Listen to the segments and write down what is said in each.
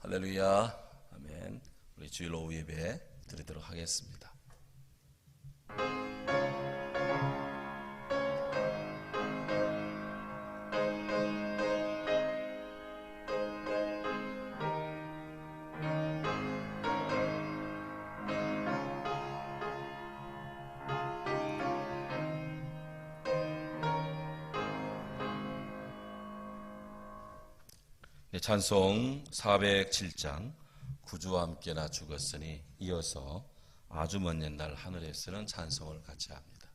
할렐루야, 아멘. 우리 주일 오후 예배 드리도록 하겠습니다. 찬송 407장 구주와 함께나 죽었으니 이어서 아주 먼 옛날 하늘에 쓰는 찬송을 같이 합니다.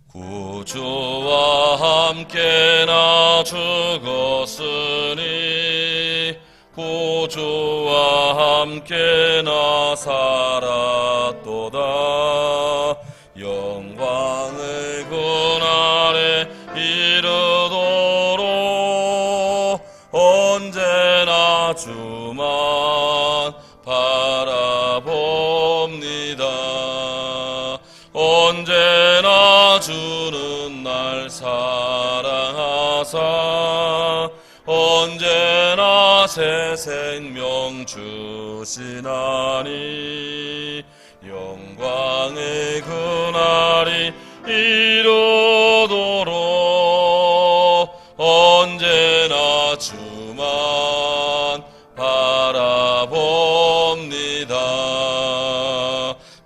구주와 함께나 죽었으니 구주와 함께나 살았도다. 영광의 그날에 이르도록 언제나 주만 바라봅니다. 언제나 주는 날 사랑하사 언제나 새 생명 주시나니 영광의 그날이 이루도록 언제나 주만 바라봅니다.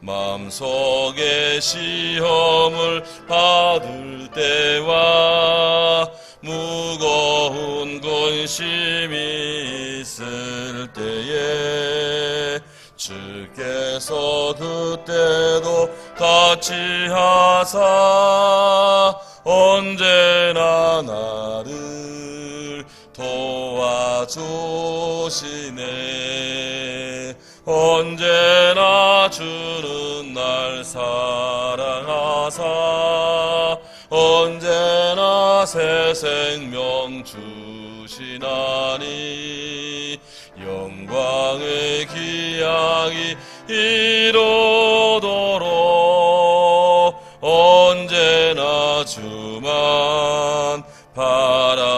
마음속에 시험을 받을 때와 무거운 근심이 있을 때에 주께서 그때도 같이 하사 언제나 나를 도와주시네. 언제나 주는 날 사랑하사 언제나 새 생명 주시나니 영광의 기약이 이루도록 언제나 주만 바라봅니다.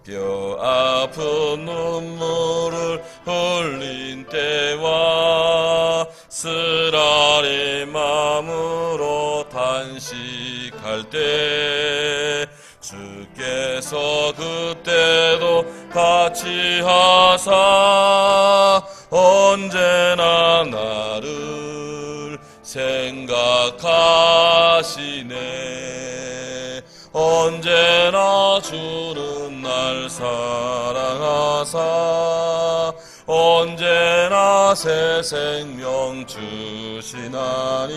뼈 아픈 눈물을 흘린 때와 쓰라린 마음으로 탄식할 때 주께서 그때도 같이 하사 언제나 나를 생각하시네. 언제나 주는 날 사랑하사 언제나 새 생명 주시나니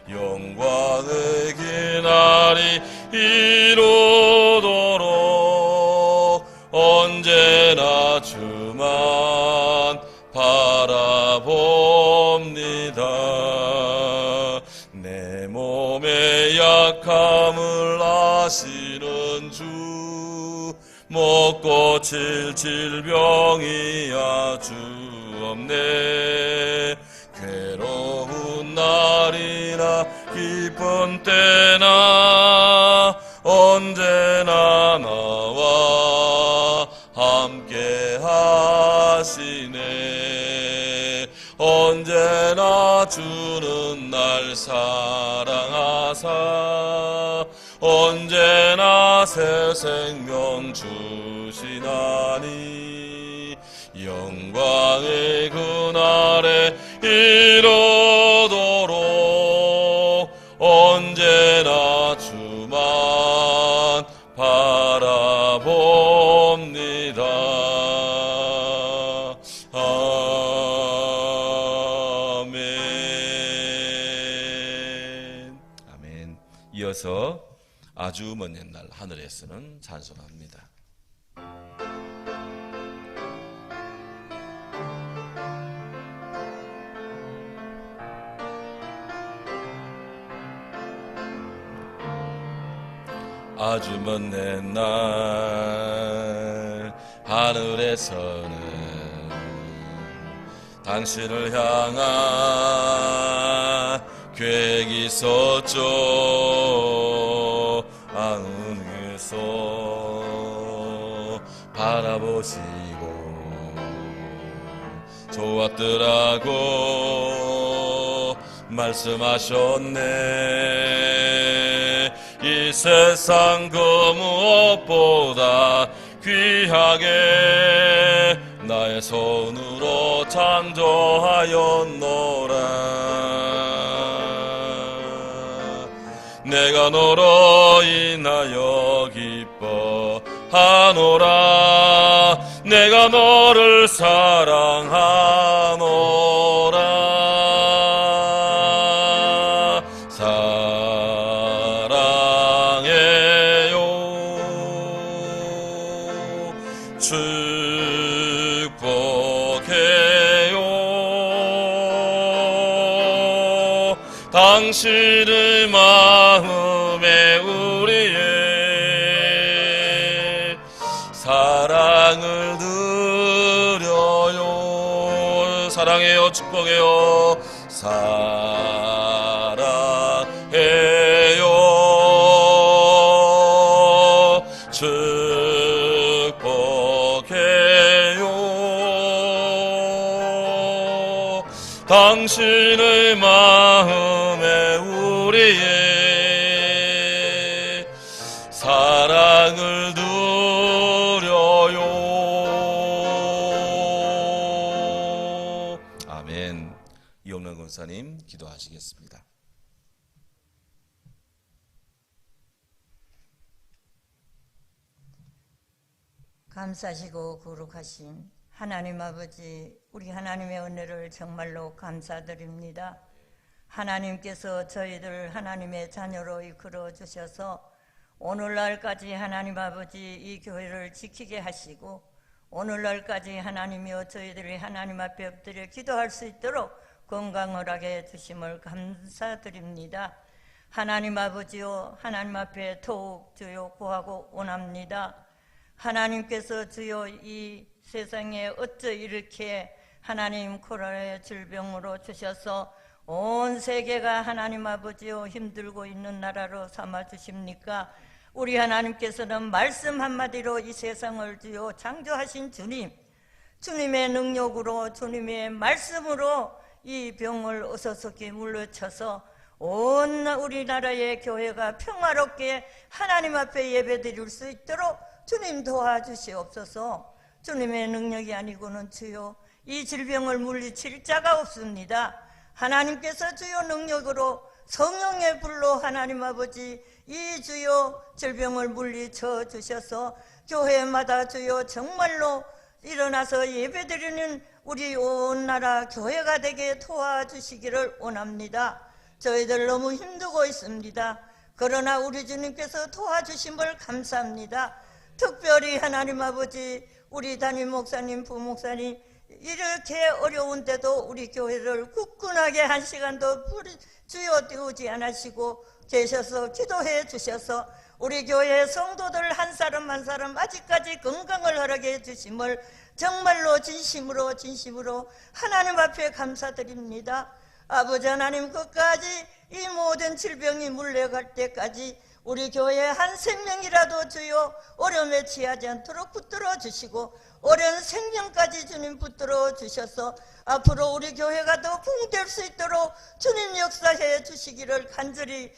영광의 그날이 이루도록 언제나 주만 바라봅니다. 내 몸의 약함을 아시는 주 못 고칠 질병이 아주 없네. 괴로운 날이나 기쁜 때나 언제나 나와 함께 하시네. 언제나 주는 날 사랑하사 언제나 새 생명 주시나니 영광의 그날에 이루도록 언제나 주만 바라봅니다. 아멘. 아멘. 이어서 아주 먼 옛날 하늘에 쓰는 찬송합니다. 아주 먼 옛날 하늘에서는 당신을 향한 있었죠. 하늘에서 바라보시고 좋았더라고 말씀하셨네. 이 세상 그 무엇보다 귀하게 나의 손으로 창조하였노라. 내가 너로 인하여 기뻐하노라. 내가 너를 사랑하노라. 사랑해요. 축복해요. 당신의 마음에 우리의 사랑을 드려요. 사랑해요. 축복해요. 사랑해요. 축복해요. 당신의 마음에 우리의 사랑을 드려요. 아멘. 이용란 권사님 기도하시겠습니다. 감사하시고 거룩하신 하나님 아버지, 우리 하나님의 은혜를 정말로 감사드립니다. 하나님께서 저희들 하나님의 자녀로 이끌어 주셔서 오늘날까지 하나님 아버지 이 교회를 지키게 하시고 오늘날까지 하나님이여 저희들이 하나님 앞에 엎드려 기도할 수 있도록 건강을 하게 해주심을 감사드립니다. 하나님 아버지여, 하나님 앞에 더욱 주여 구하고 원합니다. 하나님께서 주여 이 세상에 어찌 이렇게 하나님 코로나의 질병으로 주셔서 온 세계가 하나님 아버지여 힘들고 있는 나라로 삼아 주십니까? 우리 하나님께서는 말씀 한마디로 이 세상을 주여 창조하신 주님, 주님의 능력으로 주님의 말씀으로 이 병을 어서속히 물리쳐서 온 우리나라의 교회가 평화롭게 하나님 앞에 예배드릴 수 있도록 주님 도와주시옵소서. 주님의 능력이 아니고는 주여 이 질병을 물리칠 자가 없습니다. 하나님께서 주여 능력으로 성령의 불로 하나님 아버지 이 주여 질병을 물리쳐 주셔서 교회마다 주여 정말로 일어나서 예배드리는 우리 온 나라 교회가 되게 도와주시기를 원합니다. 저희들 너무 힘들고 있습니다. 그러나 우리 주님께서 도와주심을 감사합니다. 특별히 하나님 아버지 우리 담임 목사님, 부목사님 이렇게 어려운데도 우리 교회를 굳건하게 한 시간도 주여 띄우지 않으시고 계셔서 기도해 주셔서 우리 교회 성도들 한 사람 한 사람 아직까지 건강을 허락해 주심을 정말로 진심으로 하나님 앞에 감사드립니다. 아버지 하나님, 끝까지 이 모든 질병이 물러갈 때까지 우리 교회 한 생명이라도 주여 어려움에 취하지 않도록 붙들어 주시고 어려운 생명까지 주님 붙들어 주셔서 앞으로 우리 교회가 더 붕될 수 있도록 주님 역사해 주시기를 간절히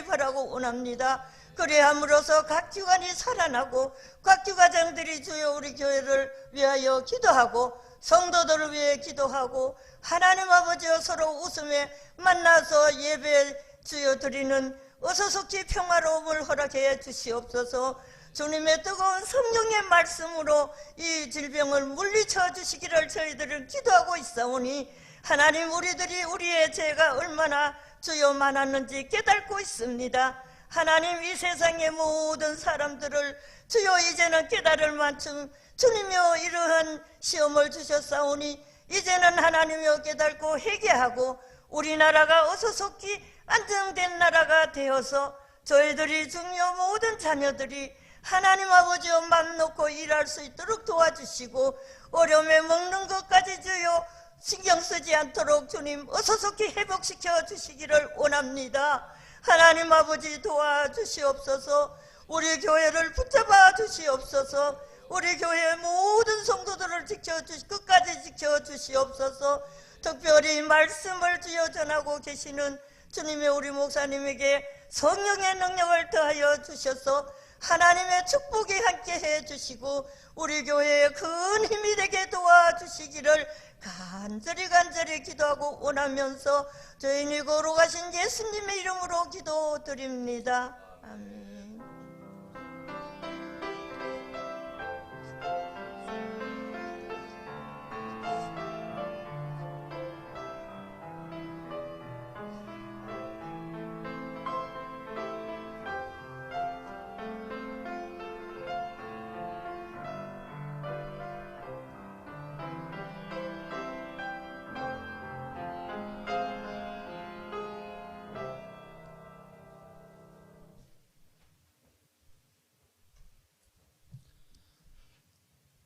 바라고 원합니다. 그래함으로써 각 기관이 살아나고 각 기관장들이 주여 우리 교회를 위하여 기도하고 성도들을 위해 기도하고 하나님 아버지와 서로 웃음에 만나서 예배 주여 드리는 어서속히 평화로움을 허락해 주시옵소서. 주님의 뜨거운 성령의 말씀으로 이 질병을 물리쳐 주시기를 저희들은 기도하고 있사오니 하나님, 우리의 죄가 얼마나 주여 많았는지 깨닫고 있습니다. 하나님, 이 세상의 모든 사람들을 주여 이제는 깨달을 만큼 주님이여 이러한 시험을 주셨사오니 이제는 하나님이여 깨닫고 회개하고 우리나라가 어서속히 안정된 나라가 되어서 저희들이 중요 모든 자녀들이 하나님 아버지여 맘 놓고 일할 수 있도록 도와주시고 어려움에 먹는 것까지 주여 신경 쓰지 않도록 주님 어서속히 회복시켜 주시기를 원합니다. 하나님 아버지 도와주시옵소서. 우리 교회를 붙잡아 주시옵소서. 우리 교회 모든 성도들을 끝까지 지켜주시옵소서. 특별히 말씀을 주여 전하고 계시는 주님의 우리 목사님에게 성령의 능력을 더하여 주셔서 하나님의 축복이 함께해 주시고 우리 교회에 큰 힘이 되게 도와주시기를 간절히 기도하고 원하면서 저희니 거룩하신 예수님의 이름으로 기도드립니다. 아멘.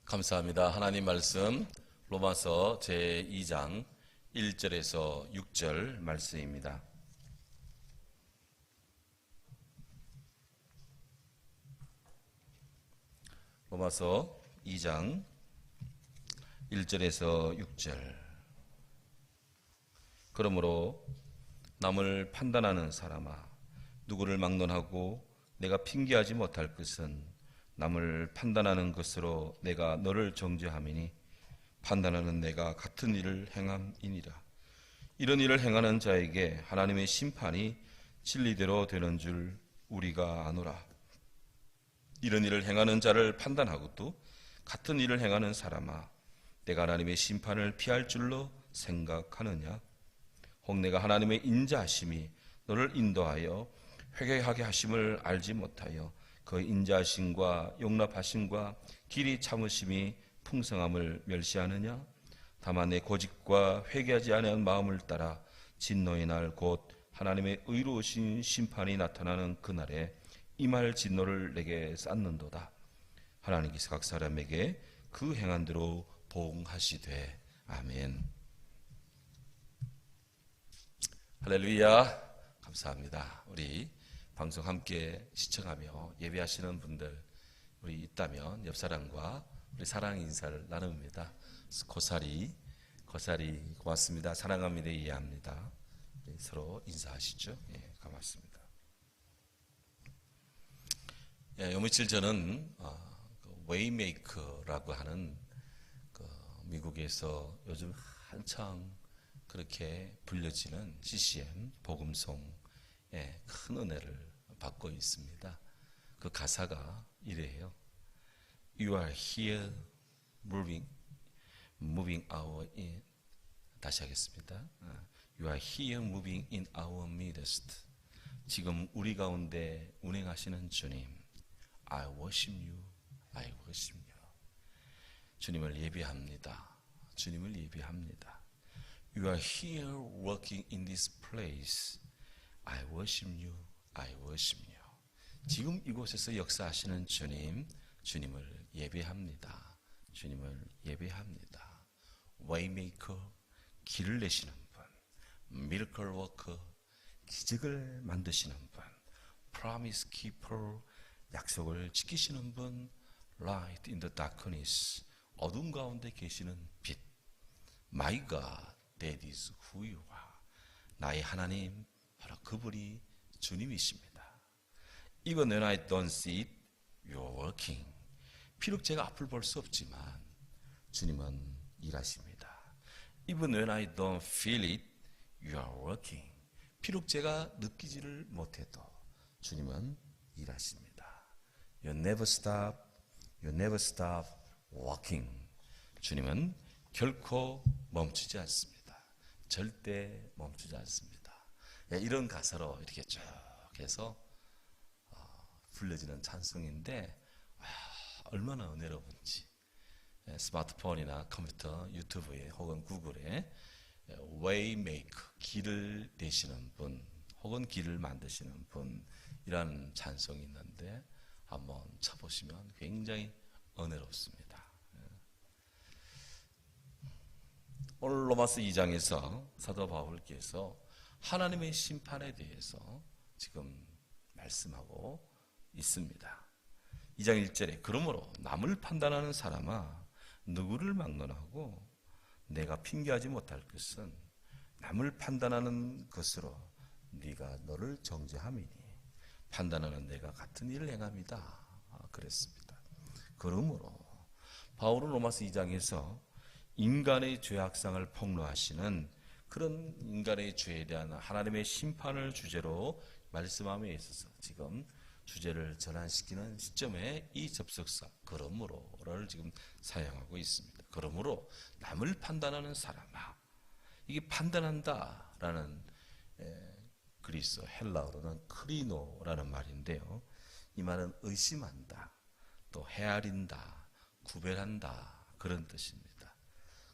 감사합니다. 하나님 말씀 로마서 제2장 1절에서 6절 말씀입니다. 로마서 2장 1절에서 6절. 그러므로 남을 판단하는 사람아, 누구를 막론하고 내가 핑계하지 못할 것은 남을 판단하는 것으로 내가 너를 정죄함이니 판단하는 내가 같은 일을 행함이니라. 이런 일을 행하는 자에게 하나님의 심판이 진리대로 되는 줄 우리가 아노라. 이런 일을 행하는 자를 판단하고도 같은 일을 행하는 사람아, 내가 하나님의 심판을 피할 줄로 생각하느냐? 혹 내가 하나님의 인자하심이 너를 인도하여 회개하게 하심을 알지 못하여 그 인자하심과 용납하심과 길이 참으심이 풍성함을 멸시하느냐? 다만 내 고집과 회개하지 아니한 마음을 따라 진노의 날 곧 하나님의 의로우신 심판이 나타나는 그날에 임할 진노를 내게 쌓는도다. 하나님께서 각 사람에게 그 행한 대로 보응하시되. 아멘. 할렐루야. 감사합니다. 우리 방송 함께 시청하며 예배하시는 분들 우리 있다면 옆 사람과 우리 사랑 인사를 나눕니다. 고사리 고맙습니다. 사랑합니다. 이해합니다. 서로 인사하시죠. 예, 고맙습니다. 요 며칠 저는 웨이메이커라고 하는 미국에서 요즘 한창 그렇게 불려지는 CCM 복음송의 큰 은혜를 받고 있습니다. 그 가사가 이래요. You are here moving our in. 다시 하겠습니다. You are here moving in our midst. 지금 우리 가운데 운행하시는 주님, I worship you, I worship you. 주님을 예배합니다. 주님을 예배합니다. You are here working in this place. I worship you, I worship you. 지금 이곳에서 역사하시는 주님, 주님을 예배합니다. 주님을 예배합니다. Waymaker, 길을 내시는 분, Miracle Worker, 기적을 만드시는 분, Promise Keeper, 약속을 지키시는 분, Light in the darkness, 어둠 가운데 계시는 빛. My God, that is who you are. 나의 하나님, 바로 그분이 주님이십니다. Even when I don't see it, you're working. 비록 제가 앞을 볼 수 없지만 주님은 일하십니다. Even when I don't feel it, you're working. 비록 제가 느끼지를 못해도 주님은 일하십니다. You never stop working. 주님은 결코 멈추지 않습니다. 절대 멈추지 않습니다. 이런 가사로 이렇게 쭉 해서 불려지는 찬송인데 얼마나 은혜로운지. 스마트폰이나 컴퓨터, 유튜브에 혹은 구글에 Waymaker, 길을 내시는 분 혹은 길을 만드시는 분이라는 찬송이 있는데 한번 쳐보시면 굉장히 은혜롭습니다. 오늘 로마서 2장에서 사도 바울께서 하나님의 심판에 대해서 지금 말씀하고 있습니다. 2장 1절에 그러므로 남을 판단하는 사람아 누구를 막론하고 내가 핑계하지 못할 것은 남을 판단하는 것으로 네가 너를 정죄함이니 판단하는 내가 같은 일을 행함이다. 그랬습니다. 그러므로 바울은 로마서 2장에서 인간의 죄악상을 폭로하시는 그런 인간의 죄에 대한 하나님의 심판을 주제로 말씀함에 있어서 지금 주제를 전환시키는 시점에 이 접속사 그러므로를 지금 사용하고 있습니다. 그러므로 남을 판단하는 사람아, 이게 판단한다라는 그리스 헬라어로는 크리노라는 말인데요. 이 말은 의심한다, 또 헤아린다, 구별한다 그런 뜻입니다.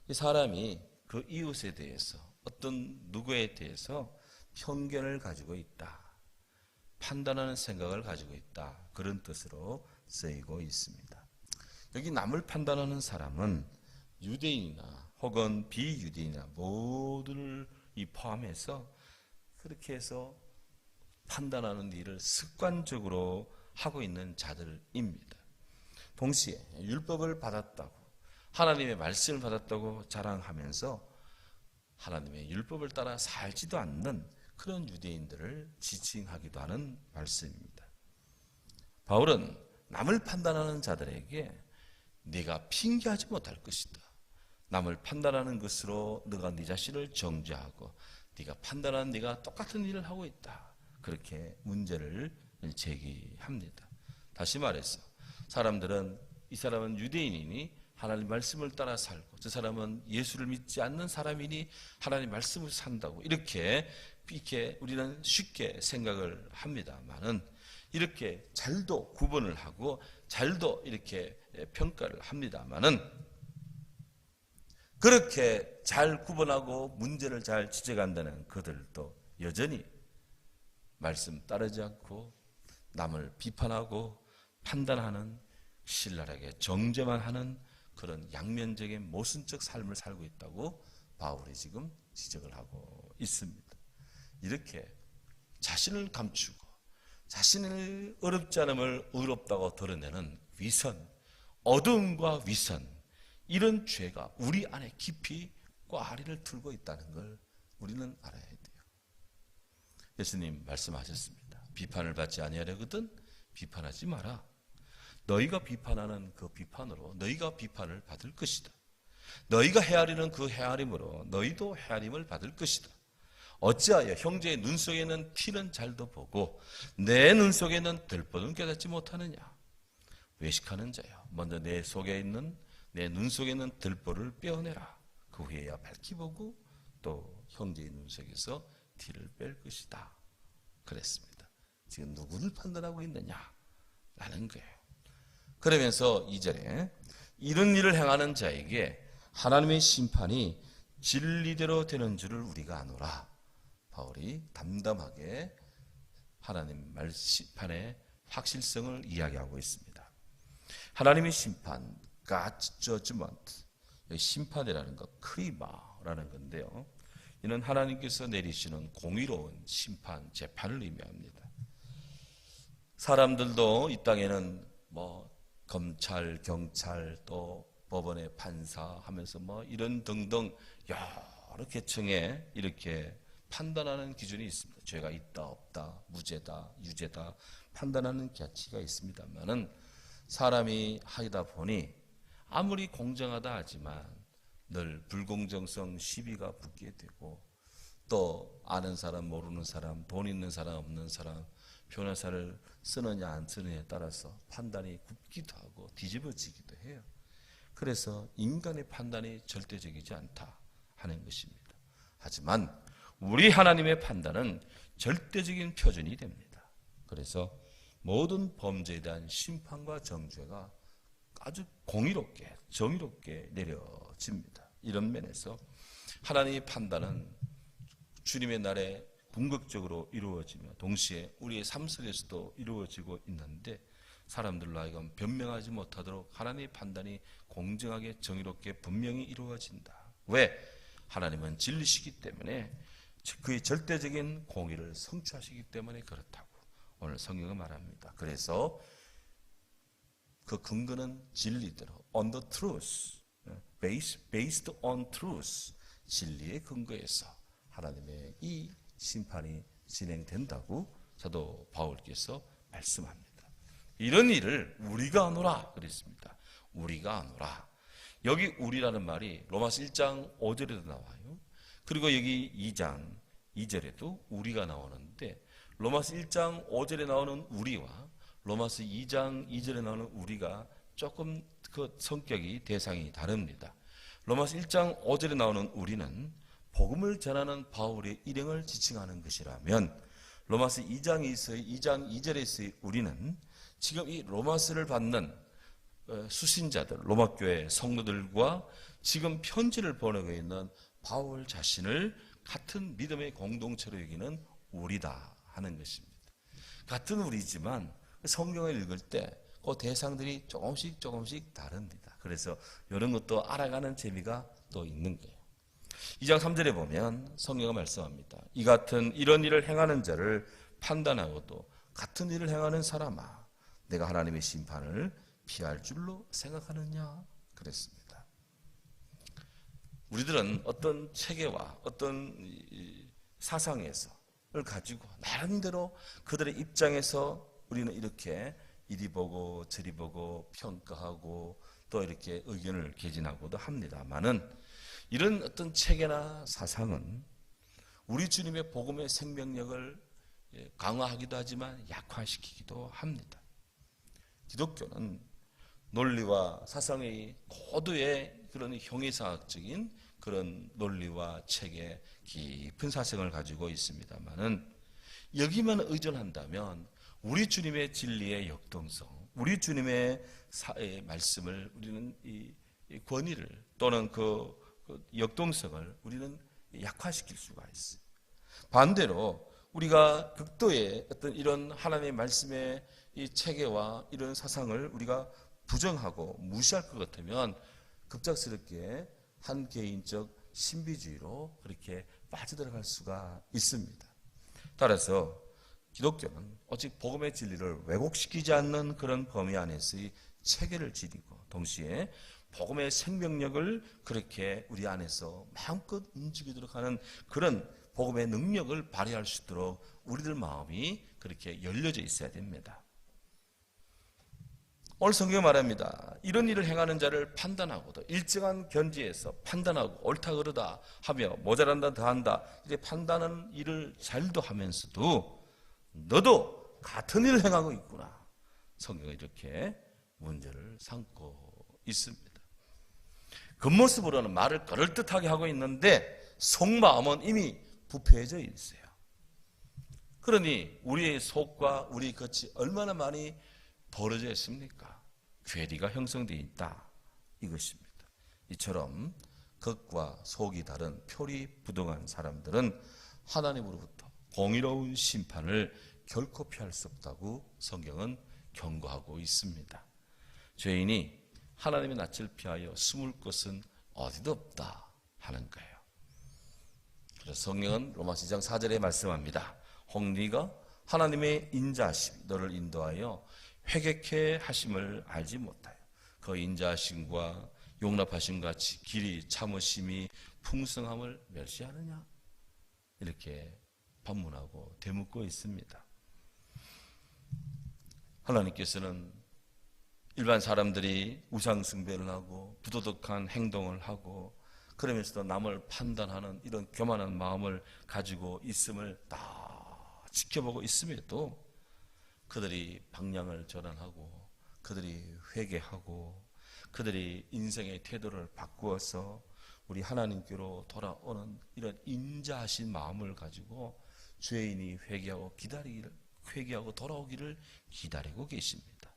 이 사람이 그 이웃에 대해서 어떤 누구에 대해서 편견을 가지고 있다, 판단하는 생각을 가지고 있다 그런 뜻으로 쓰이고 있습니다. 여기 남을 판단하는 사람은 유대인이나 혹은 비유대인이나 모두를 포함해서 그렇게 해서 판단하는 일을 습관적으로 하고 있는 자들입니다. 동시에 율법을 받았다고 하나님의 말씀을 받았다고 자랑하면서 하나님의 율법을 따라 살지도 않는 그런 유대인들을 지칭하기도 하는 말씀입니다. 바울은 남을 판단하는 자들에게 네가 핑계하지 못할 것이다. 남을 판단하는 것으로 너가 네 자신을 정죄하고 네가 판단하는 네가 똑같은 일을 하고 있다. 그렇게 문제를 제기합니다. 다시 말해서 사람들은 이 사람은 유대인이니 하나님 말씀을 따라 살고 저 사람은 예수를 믿지 않는 사람이니 하나님 말씀을 산다고 이렇게 우리는 쉽게 생각을 합니다만은 이렇게 잘도 구분을 하고 잘도 이렇게 평가를 합니다만은 그렇게 잘 구분하고 문제를 잘 지적한다는 그들도 여전히 말씀 따르지 않고 남을 비판하고 판단하는 신랄하게 정죄만 하는 그런 양면적인 모순적 삶을 살고 있다고 바울이 지금 지적을 하고 있습니다. 이렇게 자신을 감추고 자신을 어렵지 않음을 의롭다고 드러내는 위선, 어둠과 위선 이런 죄가 우리 안에 깊이 꽈리를 틀고 있다는 걸 우리는 알아야 돼요. 예수님 말씀하셨습니다. 비판을 받지 아니하려거든 비판하지 마라. 너희가 비판하는 그 비판으로 너희가 비판을 받을 것이다. 너희가 헤아리는 그 헤아림으로 너희도 헤아림을 받을 것이다. 어찌하여 형제의 눈 속에는 티는 잘도 보고 내 눈 속에는 들보는 깨닫지 못하느냐. 외식하는 자여 먼저 내 속에 있는 내 눈 속에 있는 들보를 빼어내라. 그 후에야 밝히 보고 또 형제의 눈 속에서 티를 뺄 것이다. 그랬습니다. 지금 누구를 판단하고 있느냐라는 거예요. 그러면서 2절에 이런 일을 행하는 자에게 하나님의 심판이 진리대로 되는 줄을 우리가 아노라. 바울이 담담하게 하나님 말 심판의 확실성을 이야기하고 있습니다. 하나님의 심판, God's judgment, 심판이라는 것, 크리마라는 건데요. 이는 하나님께서 내리시는 공의로운 심판, 재판을 의미합니다. 사람들도 이 땅에는 검찰, 경찰, 또 법원의 판사 하면서 이런 등등 여러 계층에 이렇게 판단하는 기준이 있습니다. 죄가 있다, 없다, 무죄다, 유죄다 판단하는 가치가 있습니다만은 사람이 하다 보니 아무리 공정하다 하지만 늘 불공정성 시비가 붙게 되고 또 아는 사람, 모르는 사람, 돈 있는 사람, 없는 사람 변호사를 쓰느냐 안 쓰느냐에 따라서 판단이 굽기도 하고 뒤집어지기도 해요. 그래서 인간의 판단이 절대적이지 않다 하는 것입니다. 하지만 우리 하나님의 판단은 절대적인 표준이 됩니다. 그래서 모든 범죄에 대한 심판과 정죄가 아주 공의롭게 정의롭게 내려집니다. 이런 면에서 하나님의 판단은 주님의 날에 궁극적으로 이루어지며 동시에 우리의 삶 속에서도 이루어지고 있는데 사람들로 하여금 변명하지 못하도록 하나님의 판단이 공정하게 정의롭게 분명히 이루어진다. 왜? 하나님은 진리시기 때문에 그의 절대적인 공의를 성취하시기 때문에 그렇다고 오늘 성경은 말합니다. 그래서 그 근거는 진리대로 on the truth, based on truth, 진리의 근거에서 하나님의 이 심판이 진행된다고 사도 바울께서 말씀합니다. 이런 일을 우리가 하노라 그랬습니다. 우리가 하노라. 여기 우리라는 말이 로마서 1장 5절에도 나와요. 그리고 여기 2장 2절에도 우리가 나오는데 로마서 1장 5절에 나오는 우리와 로마서 2장 2절에 나오는 우리가 조금 그 성격이 대상이 다릅니다. 로마서 1장 5절에 나오는 우리는 복음을 전하는 바울의 일행을 지칭하는 것이라면 로마서 2장 2절에서의 우리는 지금 이 로마서를 받는 수신자들, 로마교회 성도들과 지금 편지를 보내고 있는 바울 자신을 같은 믿음의 공동체로 여기는 우리다 하는 것입니다. 같은 우리지만 성경을 읽을 때 그 대상들이 조금씩 다릅니다. 그래서 이런 것도 알아가는 재미가 또 있는 거예요. 2장 3절에 보면 성경은 말씀합니다. 이 같은 이런 일을 행하는 자를 판단하고도 같은 일을 행하는 사람아 내가 하나님의 심판을 피할 줄로 생각하느냐 그랬습니다. 우리들은 어떤 체계와 어떤 사상에서를 가지고 나름대로 그들의 입장에서 우리는 이렇게 이리 보고 저리 보고 평가하고 또 이렇게 의견을 개진하고도 합니다만은 이런 어떤 체계나 사상은 우리 주님의 복음의 생명력을 강화하기도 하지만 약화시키기도 합니다. 기독교는 논리와 사상의 고도의 그런 형이상학적인 그런 논리와 체계, 깊은 사상을 가지고 있습니다만은 여기만 의존한다면 우리 주님의 진리의 역동성, 우리 주님의 말씀을 우리는 이 권위를 또는 그 역동성을 우리는 약화시킬 수가 있어요. 반대로 우리가 극도의 어떤 이런 하나님의 말씀의 이 체계와 이런 사상을 우리가 부정하고 무시할 것 같으면 급작스럽게 한 개인적 신비주의로 그렇게 빠져들어갈 수가 있습니다. 따라서 기독교는 오직 복음의 진리를 왜곡시키지 않는 그런 범위 안에서의 체계를 지니고 동시에 복음의 생명력을 그렇게 우리 안에서 마음껏 움직이도록 하는 그런 복음의 능력을 발휘할 수 있도록 우리들 마음이 그렇게 열려져 있어야 됩니다. 오늘 성경이 말합니다. 이런 일을 행하는 자를 판단하고도 일정한 견지에서 판단하고 옳다 그르다 하며 모자란다 더한다 이렇게 판단하는 일을 잘도 하면서도 너도 같은 일을 행하고 있구나. 성경은 이렇게 문제를 삼고 있습니다. 겉모습으로는 말을 그럴듯하게 하고 있는데 속마음은 이미 부패해져 있어요. 그러니 우리의 속과 우리 겉이 얼마나 많이 벌어져 있습니까? 괴리가 형성되어 있다 이것입니다. 이처럼 겉과 속이 다른 표리부동한 사람들은 하나님으로부터 공의로운 심판을 결코 피할 수 없다고 성경은 경고하고 있습니다. 죄인이 하나님의 낯을 피하여 숨을 곳은 어디도 없다 하는 거예요. 그래서 성경은 로마서 2장 4절에 말씀합니다. 혹 네가 하나님의 인자하심 너를 인도하여 회개케 하심을 알지 못하여 그 인자하심과 용납하심 같이 길이 참으심이 풍성함을 멸시하느냐 이렇게 반문하고 되묻고 있습니다. 하나님께서는 일반 사람들이 우상 숭배를 하고 부도덕한 행동을 하고 그러면서도 남을 판단하는 이런 교만한 마음을 가지고 있음을 다 지켜보고 있음에도 그들이 방향을 전환하고 그들이 회개하고 그들이 인생의 태도를 바꾸어서 우리 하나님께로 돌아오는 이런 인자하신 마음을 가지고 죄인이 회개하고 돌아오기를 기다리고 계십니다.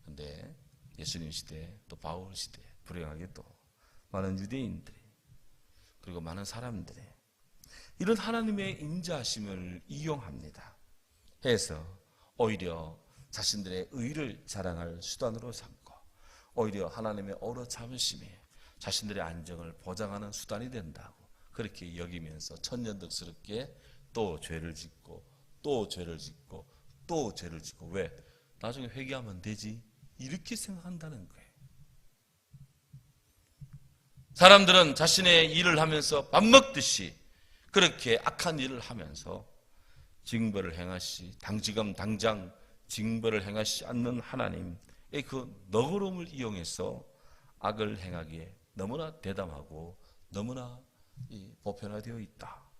그런데 예수님 시대 또 바울 시대 불행하게도 많은 유대인들이 그리고 많은 사람들이 이런 하나님의 인자하심을 이용합니다. 해서 오히려 자신들의 의를 자랑할 수단으로 삼고 오히려 하나님의 어로 참으심에 자신들의 안정을 보장하는 수단이 된다고 그렇게 여기면서 천년덕스럽게 또 죄를 짓고 또 죄를 짓고 또 죄를 짓고, 왜? 나중에 회개하면 되지, 이렇게 생각한다는 거예요. 사람들은 자신의 일을 하면서 밥 먹듯이 그렇게 악한 일을 하면서 징벌을 행하시, 지금 당장 징벌을 행하시 않는 하나님의 그 너그러움을 이용해서 악을 행하기에 너무나 대담하고 너무나 보편화되어 있다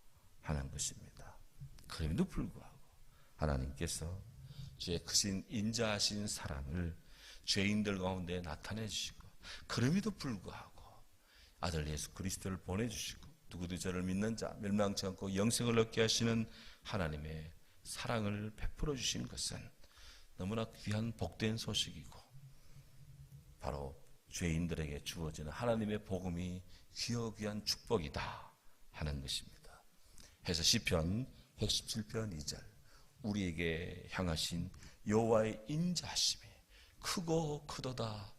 하는 것입니다. 그럼에도 불구하고 하나님께서 주의 크신 인자하신 사랑을 죄인들 가운데 나타내 주시고, 그럼에도 불구하고 아들 예수 그리스도를 보내주시고 누구도 저를 믿는 자 멸망치 않고 영생을 얻게 하시는 하나님의 사랑을 베풀어 주신 것은 너무나 귀한 복된 소식이고, 바로 죄인들에게 주어지는 하나님의 복음이 귀한 축복이다 하는 것입니다. 해서 시편 117편 2절, 우리에게 향하신 여호와의 인자하심이 크고 크도다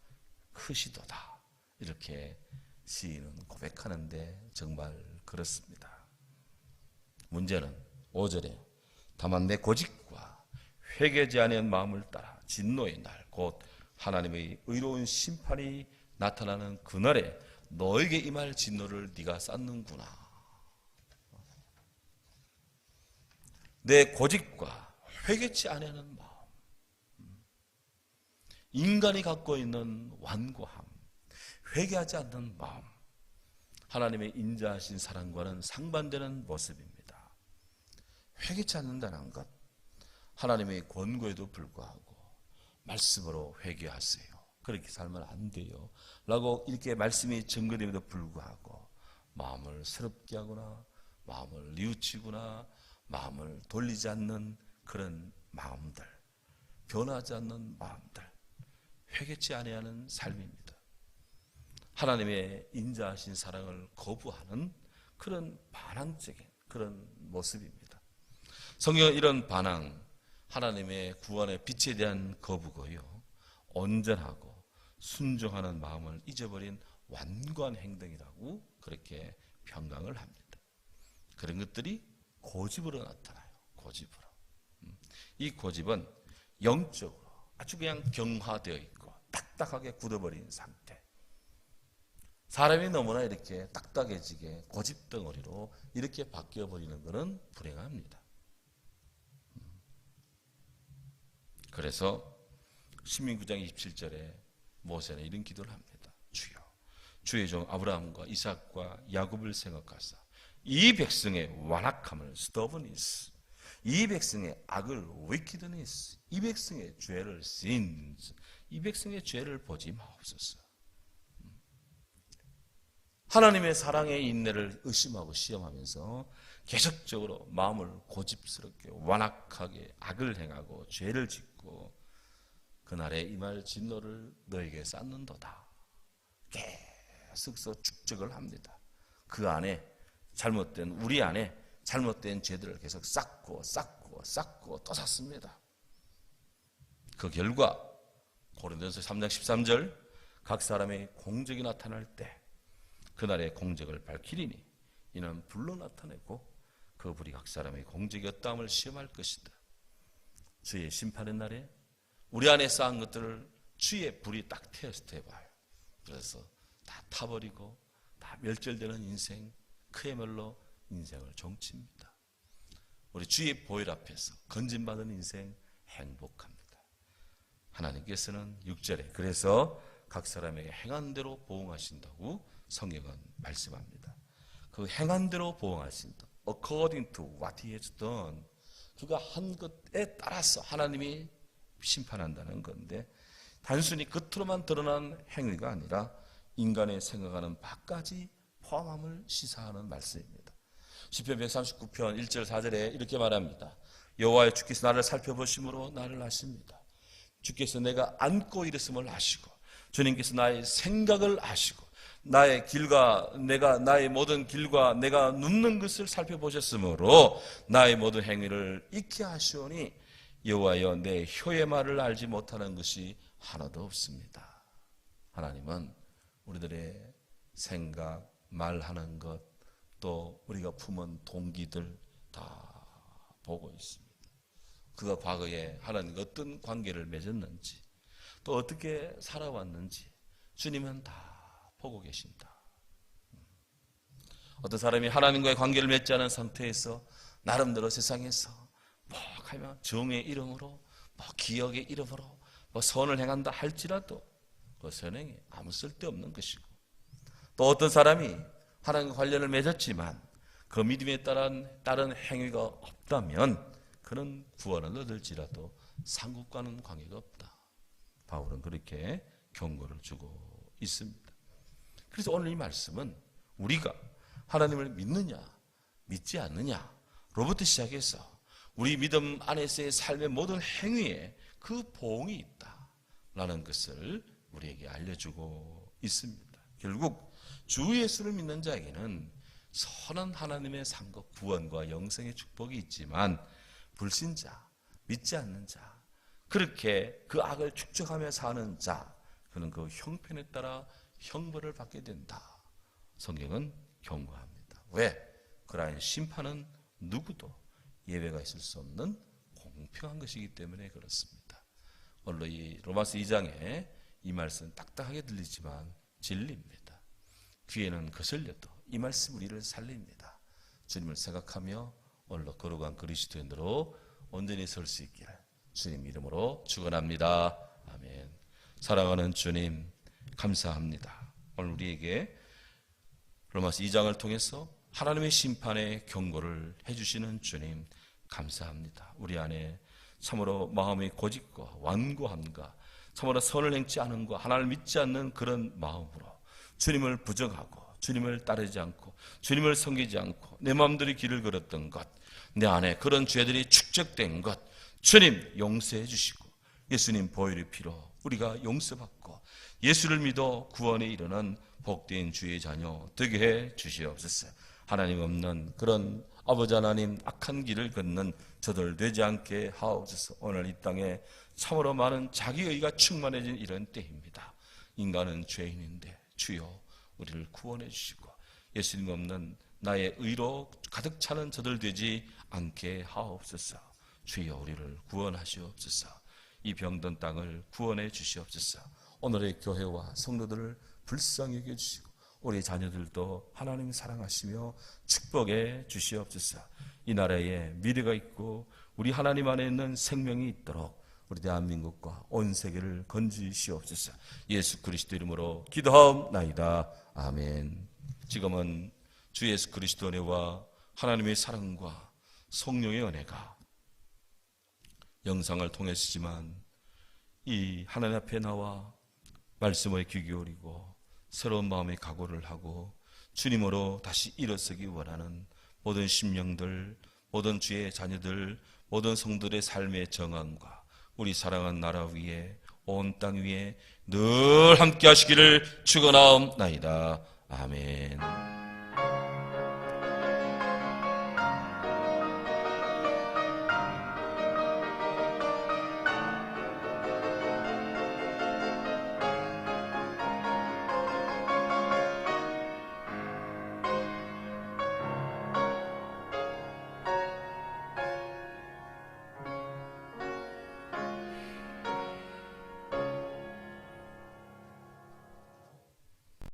크시도다, 이렇게 시인은 고백하는데 정말 그렇습니다. 문제는 5절에 다만 내 고집과 회개하지 아니한 마음을 따라 진노의 날, 곧 하나님의 의로운 심판이 나타나는 그날에 너에게 임할 진노를 네가 쌓는구나. 내 고집과 회개치 아니하는 마음, 인간이 갖고 있는 완고함, 회개하지 않는 마음, 하나님의 인자하신 사랑과는 상반되는 모습입니다. 회개치 않는다는 것, 하나님의 권고에도 불구하고 말씀으로 회개하세요, 그렇게 살면 안 돼요 라고 이렇게 말씀이 증거됨에도 불구하고 마음을 새롭게 하거나 마음을 뉘우치거나 마음을 돌리지 않는 그런 마음들, 변하지 않는 마음들, 회개치 아니하는 삶입니다. 하나님의 인자하신 사랑을 거부하는 그런 반항적인 그런 모습입니다. 성경은 이런 반항, 하나님의 구원의 빛에 대한 거부고요, 온전하고 순종하는 마음을 잊어버린 완고한 행동이라고 그렇게 평강을 합니다. 그런 것들이 고집으로 나타나요. 고집으로. 이 고집은 영적으로 아주 그냥 경화되어 있고 딱딱하게 굳어버린 상태. 사람이 너무나 이렇게 딱딱해지게 고집덩어리로 이렇게 바뀌어버리는 것은 불행합니다. 그래서 신명구장 27절에 모세는 이런 기도를 합니다. 주여, 주의 종 아브라함과 이삭과 야곱을 생각하사 이 백성의 완악함을 stubbornness, 이 백성의 악을 wickedness, 이 백성의 죄를 sins, 이 백성의 죄를 보지 마옵소서. 하나님의 사랑의 인내를 의심하고 시험하면서 계속적으로 마음을 고집스럽게 완악하게 악을 행하고 죄를 짓고 그날에 임할 진노를 너에게 쌓는도다. 계속서 축적을 합니다. 그 안에 우리 안에 잘못된 죄들을 계속 쌓고 또 쌓습니다. 그 결과 고린도전서 3장 13절, 각 사람의 공적이 나타날 때 그날의 공적을 밝히리니 이는 불로 나타내고 그 불이 각 사람의 공적이 어떠함을 시험할 것이다. 주의 심판의 날에 우리 안에 쌓은 것들을 주의 불이 딱 테스트해봐요. 그래서 다 타버리고 다 멸절되는 인생, 그야말로 인생을 종칩니다. 우리 주의 보혈 앞에서 건진받은 인생 행복합니다. 하나님께서는 6절에 그래서 각 사람에게 행한 대로 보응하신다고 성경은 말씀합니다. 그 행한 대로 보응하신다, according to what he has done, 그가 한 것에 따라서 하나님이 심판한다는 건데, 단순히 겉으로만 드러난 행위가 아니라 인간의 생각하는 바까지 포함함을 시사하는 말씀입니다. 시편 139편 1절 4절에 이렇게 말합니다. 여호와여, 주께서 나를 살펴보심으로 나를 아십니다. 주께서 내가 앉고 일었음을 아시고 주님께서 나의 생각을 아시고 나의 길과 나의 모든 길과 내가 눕는 것을 살펴보셨으므로 나의 모든 행위를 익히 하시오니 여호와여, 내 혀의 말을 알지 못하는 것이 하나도 없습니다. 하나님은 우리들의 생각, 말하는 것, 또 우리가 품은 동기들 다 보고 있습니다. 그가 과거에 하나님과 어떤 관계를 맺었는지, 또 어떻게 살아왔는지 주님은 다 보고 계십니다. 어떤 사람이 하나님과의 관계를 맺지 않은 상태에서 나름대로 세상에서 하면 정의 이름으로, 기억의 이름으로 선을 행한다 할지라도 그 선행이 아무 쓸데없는 것이고, 또 어떤 사람이 하나님과 관련을 맺었지만 그 믿음에 따른 행위가 없다면 그는 구원을 얻을지라도 상급과는 관계가 없다. 바울은 그렇게 경고를 주고 있습니다. 그래서 오늘 이 말씀은 우리가 하나님을 믿느냐 믿지 않느냐로부터 시작해서 우리 믿음 안에서의 삶의 모든 행위에 그 보응이 있다라는 것을 우리에게 알려주고 있습니다. 결국 주 예수를 믿는 자에게는 선한 하나님의 상급, 구원과 영생의 축복이 있지만 불신자, 믿지 않는 자, 그렇게 그 악을 축적하며 사는 자, 그는 그 형편에 따라 형벌을 받게 된다. 성경은 경고합니다. 왜? 그러한 심판은 누구도 예외가 있을 수 없는 공평한 것이기 때문에 그렇습니다. 오늘 이 로마서 2장에 이 말씀 딱딱하게 들리지만 진리입니다. 귀에는 거슬려도 이 말씀 우리를 살립니다. 주님을 생각하며 오늘도 거룩한 그리스도인으로 온전히 설 수 있기를 주님 이름으로 축원합니다. 아멘. 사랑하는 주님 감사합니다. 오늘 우리에게 로마서 2장을 통해서 하나님의 심판의 경고를 해주시는 주님 감사합니다. 우리 안에 참으로 마음의 고집과 완고함과 참으로 선을 행치 않음과 하나님을 믿지 않는 그런 마음으로 주님을 부정하고 주님을 따르지 않고 주님을 섬기지 않고 내 마음대로 길을 걸었던 것, 내 안에 그런 죄들이 축적된 것 주님 용서해 주시고 예수님 보혈의 피로 우리가 용서받고 예수를 믿어 구원에 이르는 복된 주의 자녀 되게 해 주시옵소서. 하나님 없는 그런 아버지 하나님 악한 길을 걷는 저들 되지 않게 하옵소서. 오늘 이 땅에 참으로 많은 자기의가 충만해진 이런 때입니다. 인간은 죄인인데 주여 우리를 구원해 주시고 예수님 없는 나의 의로 가득 차는 저들 되지 않게 하옵소서. 주여 우리를 구원하시옵소서. 이 병든 땅을 구원해 주시옵소서. 오늘의 교회와 성도들을 불쌍히 여겨주시고 우리 자녀들도 하나님 사랑하시며 축복해 주시옵소서. 이 나라에 미래가 있고 우리 하나님 안에 있는 생명이 있도록 우리 대한민국과 온 세계를 건지시옵소서. 예수 그리스도 이름으로 기도하옵나이다. 아멘. 지금은 주 예수 그리스도 은혜와 하나님의 사랑과 성령의 은혜가 영상을 통해서지만 이 하나님 앞에 나와 말씀에 귀 기울이고 새로운 마음의 각오를 하고 주님으로 다시 일어서기 원하는 모든 심령들, 모든 주의 자녀들, 모든 성들의 삶의 정함과 우리 사랑하는 나라 위에 온 땅 위에 늘 함께 하시기를 축원하옵나이다. 아멘.